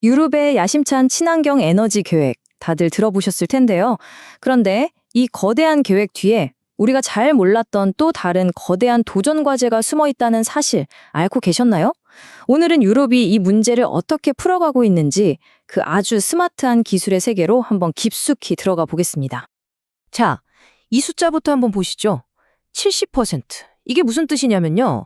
유럽의 야심찬 친환경 에너지 계획 다들 들어보셨을 텐데요. 그런데 이 거대한 계획 뒤에 우리가 잘 몰랐던 또 다른 거대한 도전 과제가 숨어 있다는 사실 알고 계셨나요? 오늘은 유럽이 이 문제를 어떻게 풀어가고 있는지 그 아주 스마트한 기술의 세계로 한번 깊숙이 들어가 보겠습니다. 자, 이 숫자부터 한번 보시죠. 70%. 이게 무슨 뜻이냐면요.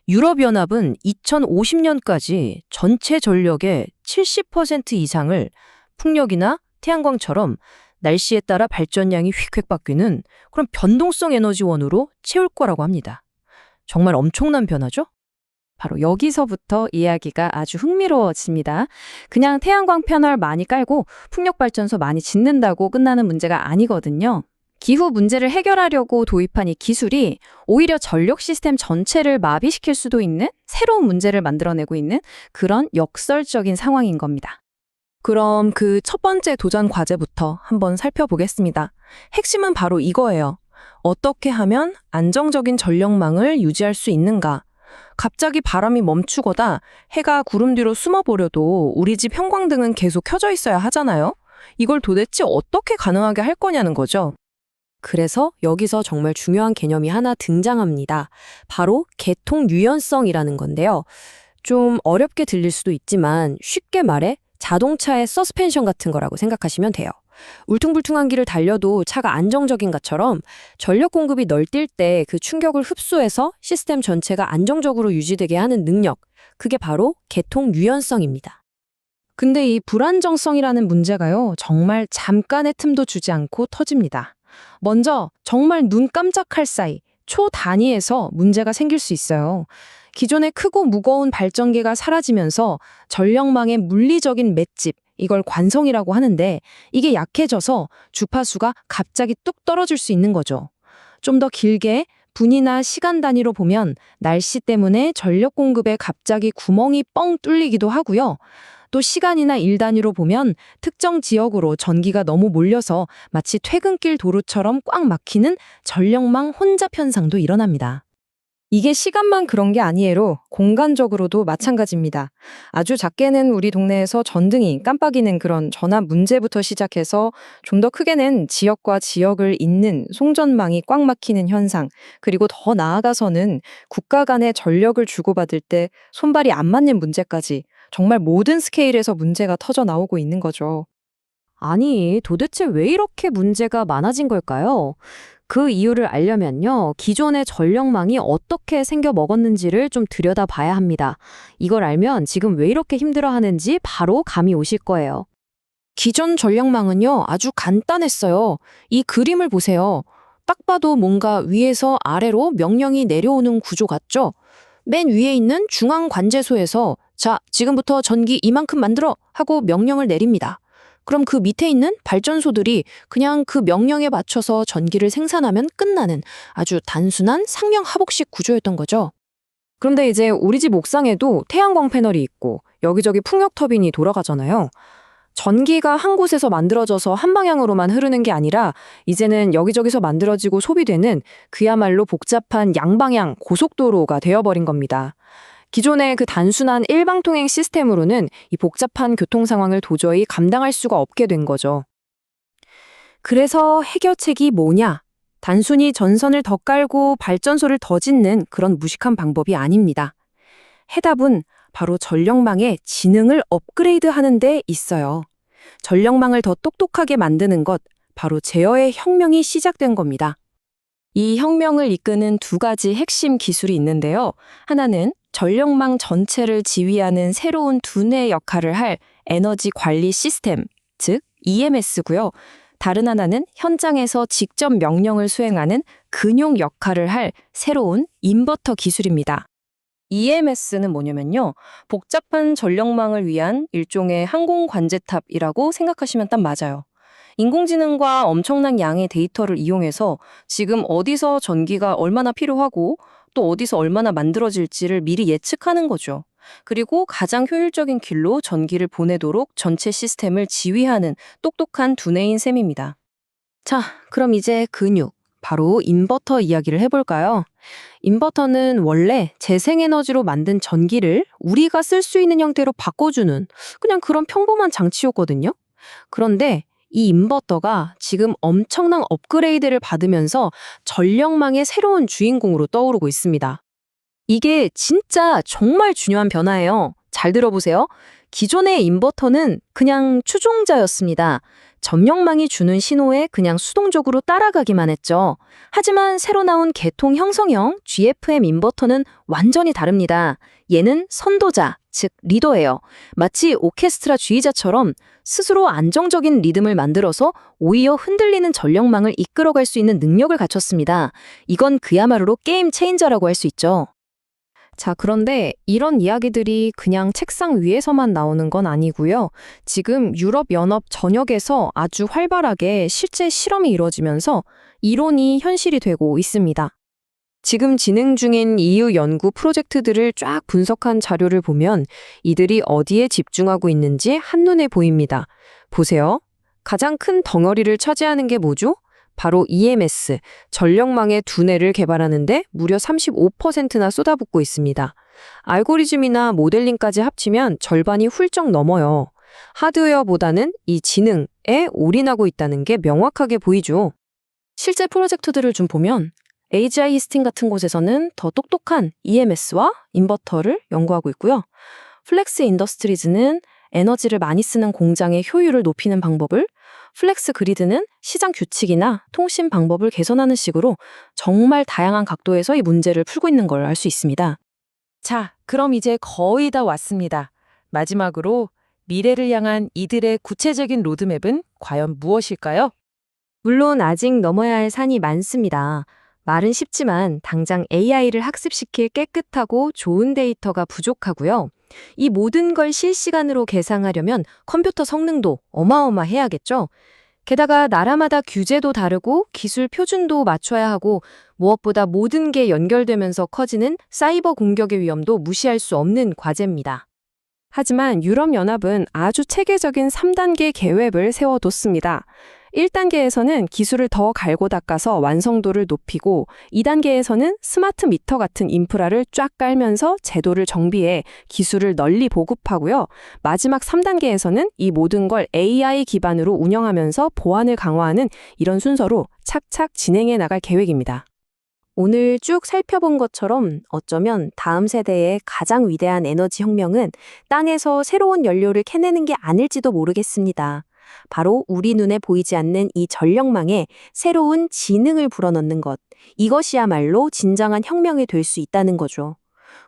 유럽연합은 2050년까지 전체 전력의 70% 이상을 풍력이나 태양광처럼 날씨에 따라 발전량이 휙휙 바뀌는 그런 변동성 에너지원으로 채울 거라고 합니다. 정말 엄청난 변화죠? 바로 여기서부터 이야기가 아주 흥미로워집니다. 그냥 태양광 패널 많이 깔고 풍력발전소 많이 짓는다고 끝나는 문제가 아니거든요. 기후 문제를 해결하려고 도입한 이 기술이 오히려 전력 시스템 전체를 마비시킬 수도 있는 새로운 문제를 만들어내고 있는 그런 역설적인 상황인 겁니다. 그럼 그 첫 번째 도전 과제부터 한번 살펴보겠습니다. 핵심은 바로 이거예요. 어떻게 하면 안정적인 전력망을 유지할 수 있는가? 갑자기 바람이 멈추거나 해가 구름 뒤로 숨어버려도 우리 집 형광등은 계속 켜져 있어야 하잖아요? 이걸 도대체 어떻게 가능하게 할 거냐는 거죠. 그래서 여기서 정말 중요한 개념이 하나 등장합니다. 바로 계통 유연성이라는 건데요. 좀 어렵게 들릴 수도 있지만 쉽게 말해 자동차의 서스펜션 같은 거라고 생각하시면 돼요. 울퉁불퉁한 길을 달려도 차가 안정적인 것처럼 전력 공급이 널뛸 때 그 충격을 흡수해서 시스템 전체가 안정적으로 유지되게 하는 능력, 그게 바로 계통 유연성입니다. 근데 이 불안정성이라는 문제가요, 정말 잠깐의 틈도 주지 않고 터집니다. 먼저 정말 눈 깜짝할 사이 초 단위에서 문제가 생길 수 있어요. 기존의 크고 무거운 발전기가 사라지면서 전력망의 물리적인 맷집, 이걸 관성이라고 하는데 이게 약해져서 주파수가 갑자기 뚝 떨어질 수 있는 거죠. 좀 더 길게 분이나 시간 단위로 보면 날씨 때문에 전력 공급에 갑자기 구멍이 뻥 뚫리기도 하고요. 또 시간이나 일 단위로 보면 특정 지역으로 전기가 너무 몰려서 마치 퇴근길 도로처럼 꽉 막히는 전력망 혼잡 현상도 일어납니다. 이게 시간만 그런 게 아니에요. 공간적으로도 마찬가지입니다. 아주 작게는 우리 동네에서 전등이 깜빡이는 그런 전압 문제부터 시작해서 좀 더 크게는 지역과 지역을 잇는 송전망이 꽉 막히는 현상, 그리고 더 나아가서는 국가 간의 전력을 주고받을 때 손발이 안 맞는 문제까지 정말 모든 스케일에서 문제가 터져 나오고 있는 거죠. 아니, 도대체 왜 이렇게 문제가 많아진 걸까요? 그 이유를 알려면요, 기존의 전력망이 어떻게 생겨 먹었는지를 좀 들여다봐야 합니다. 이걸 알면 지금 왜 이렇게 힘들어하는지 바로 감이 오실 거예요. 기존 전력망은요, 아주 간단했어요. 이 그림을 보세요. 딱 봐도 뭔가 위에서 아래로 명령이 내려오는 구조 같죠? 맨 위에 있는 중앙 관제소에서 자, 지금부터 전기 이만큼 만들어 하고 명령을 내립니다. 그럼 그 밑에 있는 발전소들이 그냥 그 명령에 맞춰서 전기를 생산하면 끝나는 아주 단순한 상명하복식 구조였던 거죠. 그런데 이제 우리 집 옥상에도 태양광 패널이 있고 여기저기 풍력 터빈이 돌아가잖아요. 전기가 한 곳에서 만들어져서 한 방향으로만 흐르는 게 아니라 이제는 여기저기서 만들어지고 소비되는 그야말로 복잡한 양방향 고속도로가 되어버린 겁니다. 기존의 그 단순한 일방통행 시스템으로는 이 복잡한 교통 상황을 도저히 감당할 수가 없게 된 거죠. 그래서 해결책이 뭐냐? 단순히 전선을 더 깔고 발전소를 더 짓는 그런 무식한 방법이 아닙니다. 해답은 바로 전력망의 지능을 업그레이드하는 데 있어요. 전력망을 더 똑똑하게 만드는 것, 바로 제어의 혁명이 시작된 겁니다. 이 혁명을 이끄는 두 가지 핵심 기술이 있는데요. 하나는 전력망 전체를 지휘하는 새로운 두뇌 역할을 할 에너지 관리 시스템, 즉 EMS고요. 다른 하나는 현장에서 직접 명령을 수행하는 근용 역할을 할 새로운 인버터 기술입니다. EMS는 뭐냐면요, 복잡한 전력망을 위한 일종의 항공관제탑이라고 생각하시면 딱 맞아요. 인공지능과 엄청난 양의 데이터를 이용해서 지금 어디서 전기가 얼마나 필요하고 또 어디서 얼마나 만들어질지를 미리 예측하는 거죠. 그리고 가장 효율적인 길로 전기를 보내도록 전체 시스템을 지휘하는 똑똑한 두뇌인 셈입니다. 자, 그럼 이제 근육, 바로 인버터 이야기를 해볼까요? 인버터는 원래 재생에너지로 만든 전기를 우리가 쓸 수 있는 형태로 바꿔주는 그냥 그런 평범한 장치였거든요. 그런데 이 인버터가 지금 엄청난 업그레이드를 받으면서 전력망의 새로운 주인공으로 떠오르고 있습니다. 이게 진짜 정말 중요한 변화예요. 잘 들어보세요. 기존의 인버터는 그냥 추종자였습니다. 전력망이 주는 신호에 그냥 수동적으로 따라가기만 했죠. 하지만 새로 나온 계통 형성형 GFM 인버터는 완전히 다릅니다. 얘는 선도자, 즉 리더예요. 마치 오케스트라 주의자처럼 스스로 안정적인 리듬을 만들어서 오히려 흔들리는 전력망을 이끌어갈 수 있는 능력을 갖췄습니다. 이건 그야말로 게임 체인저라고 할 수 있죠. 자, 그런데 이런 이야기들이 그냥 책상 위에서만 나오는 건 아니고요. 지금 유럽연합 전역에서 아주 활발하게 실제 실험이 이루어지면서 이론이 현실이 되고 있습니다. 지금 진행 중인 EU 연구 프로젝트들을 쫙 분석한 자료를 보면 이들이 어디에 집중하고 있는지 한눈에 보입니다. 보세요. 가장 큰 덩어리를 차지하는 게 뭐죠? 바로 EMS, 전력망의 두뇌를 개발하는데 무려 35%나 쏟아붓고 있습니다. 알고리즘이나 모델링까지 합치면 절반이 훌쩍 넘어요. 하드웨어보다는 이 지능에 올인하고 있다는 게 명확하게 보이죠. 실제 프로젝트들을 좀 보면 AGI 히스팅 같은 곳에서는 더 똑똑한 EMS와 인버터를 연구하고 있고요. 플렉스 인더스트리즈는 에너지를 많이 쓰는 공장의 효율을 높이는 방법을, 플렉스 그리드는 시장 규칙이나 통신 방법을 개선하는 식으로 정말 다양한 각도에서 이 문제를 풀고 있는 걸 알 수 있습니다. 자, 그럼 이제 거의 다 왔습니다. 마지막으로 미래를 향한 이들의 구체적인 로드맵은 과연 무엇일까요? 물론 아직 넘어야 할 산이 많습니다. 말은 쉽지만 당장 AI를 학습시킬 깨끗하고 좋은 데이터가 부족하고요. 이 모든 걸 실시간으로 계산하려면 컴퓨터 성능도 어마어마해야겠죠. 게다가 나라마다 규제도 다르고 기술 표준도 맞춰야 하고 무엇보다 모든 게 연결되면서 커지는 사이버 공격의 위험도 무시할 수 없는 과제입니다. 하지만 유럽연합은 아주 체계적인 3단계 계획을 세워뒀습니다. 1단계에서는 기술을 더 갈고 닦아서 완성도를 높이고 2단계에서는 스마트 미터 같은 인프라를 쫙 깔면서 제도를 정비해 기술을 널리 보급하고요. 마지막 3단계에서는 이 모든 걸 AI 기반으로 운영하면서 보안을 강화하는 이런 순서로 착착 진행해 나갈 계획입니다. 오늘 쭉 살펴본 것처럼 어쩌면 다음 세대의 가장 위대한 에너지 혁명은 땅에서 새로운 연료를 캐내는 게 아닐지도 모르겠습니다. 바로 우리 눈에 보이지 않는 이 전력망에 새로운 지능을 불어넣는 것, 이것이야말로 진정한 혁명이 될 수 있다는 거죠.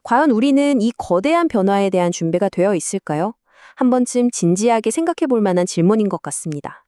과연 우리는 이 거대한 변화에 대한 준비가 되어 있을까요? 한 번쯤 진지하게 생각해 볼 만한 질문인 것 같습니다.